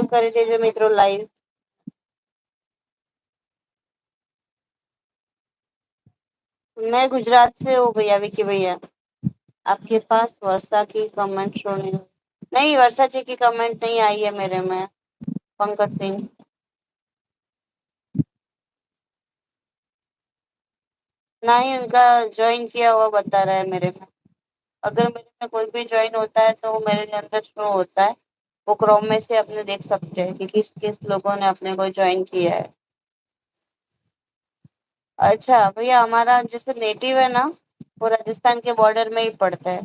Subscribe કરી દેજો મિત્રો લાઈવ। मैं गुजरात से हूँ भैया विकी भैया। आपके पास वर्षा की कमेंट शो नहीं वर्षा जी की कमेंट नहीं आई है मेरे में। पंकज सिंह ना ही उनका ज्वाइन किया हुआ बता रहा है मेरे में। अगर मेरे में कोई भी ज्वाइन होता है तो वो मेरे अंदर शो होता है। वो क्रोम में से अपने देख सकते हैं कि किस किस लोगों ने अपने को ज्वाइन किया है। अच्छा भैया हमारा जैसे नेटिव है ना वो राजस्थान के बॉर्डर में ही पड़ता है।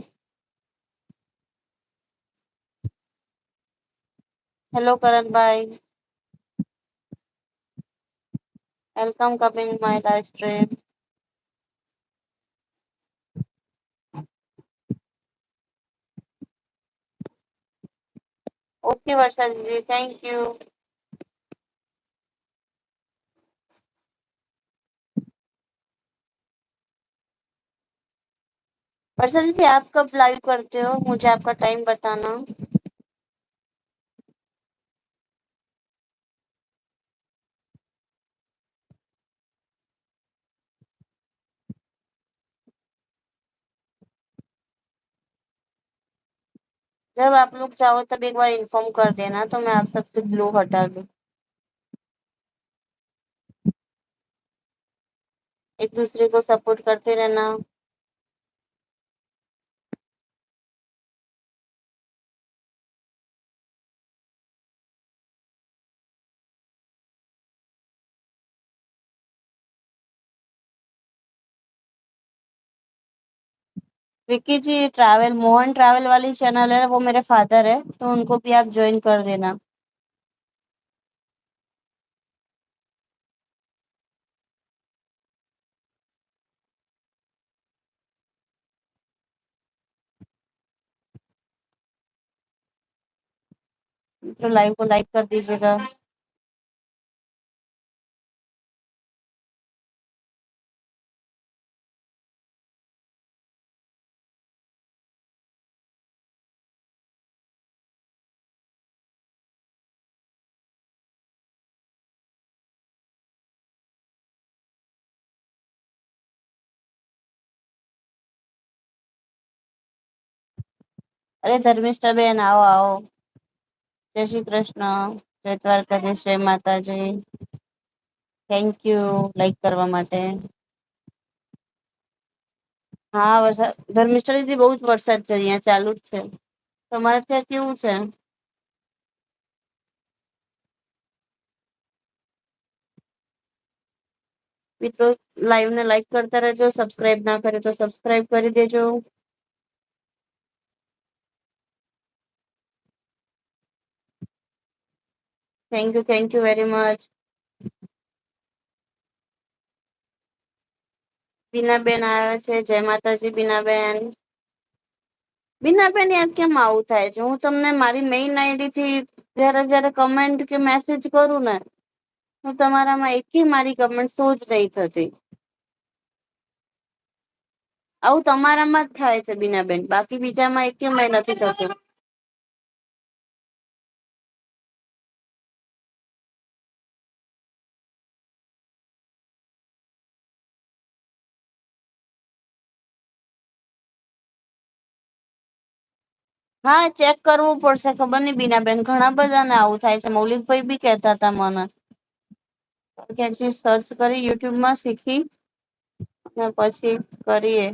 हेलो करण भाई welcome coming my live stream. Okay Varsha दीदी थैंक यू। वर्षा दीदी आप कब लाइव करते हो मुझे आपका टाइम बताना। जब आप लोग चाहो तब एक बार इन्फॉर्म कर देना तो मैं आप सबसे ब्लू हटा दूँ। एक दूसरे को सपोर्ट करते रहना। विक्की जी ट्रैवल मोहन ट्रैवल वाली चैनल है वो मेरे फादर है तो उनको भी आप ज्वाइन कर देना। तो लाइव को लाइक कर दीजिएगा। अरे धर्मिष्ठा बेन आओ आओ। जय श्री कृष्ण जय દ્વારકાધીશ જય માતાજી। થેન્ક યુ લાઈક કરવા માટે। હા વરસાદ ધર્મિષ્ઠા દીદી બહુ જ વરસાદ છે અહીંયા ચાલુ જ છે। તમારે ત્યાં કેવું છે? મિત્રો લાઈવ ને લાઈક કરતા રહેજો સબસ્ક્રાઇબ ના કરે તો સબસ્ક્રાઇબ કરી દેજો। Thank you very much. Binaben આવ્યા છે જય માતાજી બીનાબેન। બીનાબેન યાર કેમ આવું થાય છે હું તમને મારી મેઇન આઈડી થી જયારે જયારે કમેન્ટ કે મેસેજ કરું ને હું તમારામાં એકે મારી કમેન્ટ શો જ નહીં થતી। આવું તમારામાં જ થાય છે બીનાબેન બાકી બીજામાં એકેયમાં નથી થતું। હા ચેક કરવું પડશે ખબર નઈ બીનાબેન ઘણા બધા ને આવું થાય છે મૌલિકભાઈ બી કહેતા હતા મને ક્યાંકથી સર્ચ કરી યુટ્યુબમાં શીખી અને પછી કરીએ।